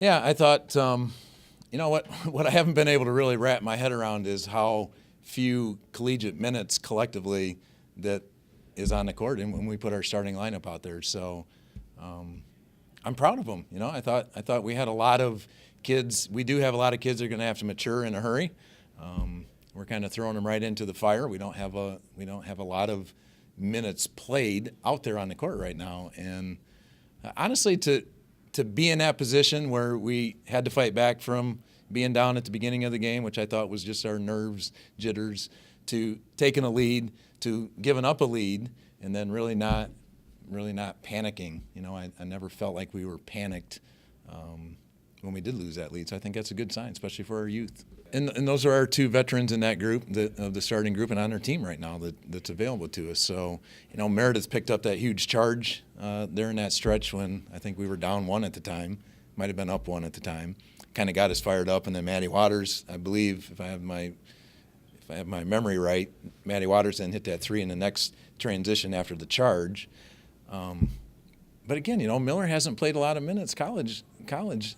Yeah, I thought, what I haven't been able to really wrap my head around is how few collegiate minutes collectively that is on the court and when we put our starting lineup out there. So I'm proud of them. I thought we had a lot of kids. We do have a lot of kids that are going to have to mature in a hurry. We're kind of throwing them right into the fire. We don't have a lot of minutes played out there on the court right now. And honestly, to be in that position where we had to fight back from being down at the beginning of the game, which I thought was just our nerves, jitters, to taking a lead, to giving up a lead, and then really not panicking. I never felt like we were panicked when we did lose that lead. So I think that's a good sign, especially for our youth. And those are our two veterans in that group, of the starting group, and on our team right now that's available to us. So, Meredith picked up that huge charge there in that stretch when I think we were down one at the time, might have been up one at the time. Kind of got us fired up, and then Maddie Waters, I believe, if I have my memory right, Maddie Waters then hit that three in the next transition after the charge. But again, Miller hasn't played a lot of minutes college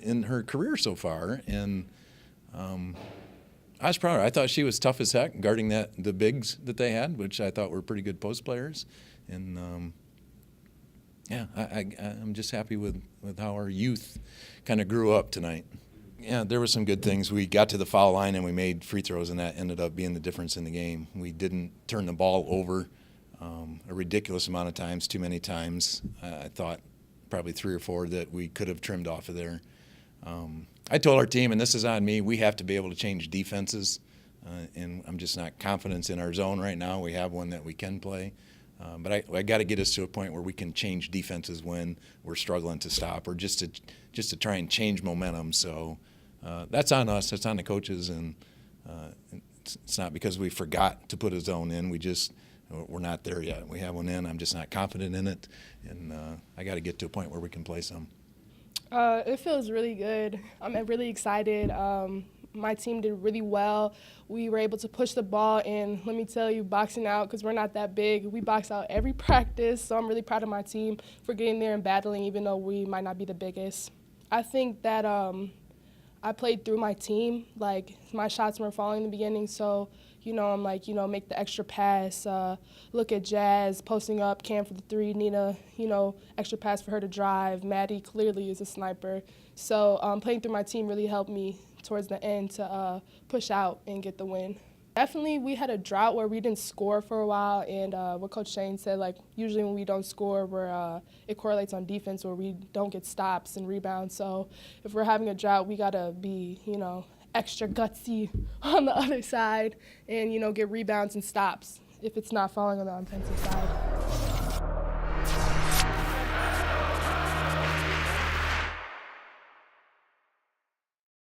in her career so far, and I was proud of her. I thought she was tough as heck guarding the bigs that they had, which I thought were pretty good post players. And I'm just happy with how our youth kind of grew up tonight. Yeah, there were some good things. We got to the foul line and we made free throws, and that ended up being the difference in the game. We didn't turn the ball over a ridiculous amount of times, too many times. I thought probably 3 or 4 that we could have trimmed off of there. I told our team, and this is on me, we have to be able to change defenses, and I'm just not confident in our zone right now. We have one that we can play, but I got to get us to a point where we can change defenses when we're struggling to stop, or just to try and change momentum. So that's on us. That's on the coaches, and it's not because we forgot to put a zone in. We're not there yet. We have one in. I'm just not confident in it, and I got to get to a point where we can play some. It feels really good. I'm really excited. My team did really well. We were able to push the ball, and let me tell you, boxing out, because we're not that big, we box out every practice, so I'm really proud of my team for getting there and battling, even though we might not be the biggest. I think that I played through my team. Like, my shots weren't falling in the beginning, so I'm like, make the extra pass, look at Jazz posting up, Cam for the three, Nina, extra pass for her to drive. Maddie clearly is a sniper. So playing through my team really helped me towards the end to push out and get the win. Definitely, we had a drought where we didn't score for a while, and what Coach Shane said, like, usually when we don't score, it correlates on defense where we don't get stops and rebounds. So if we're having a drought, we got to be, extra gutsy on the other side and, get rebounds and stops if it's not falling on the offensive side.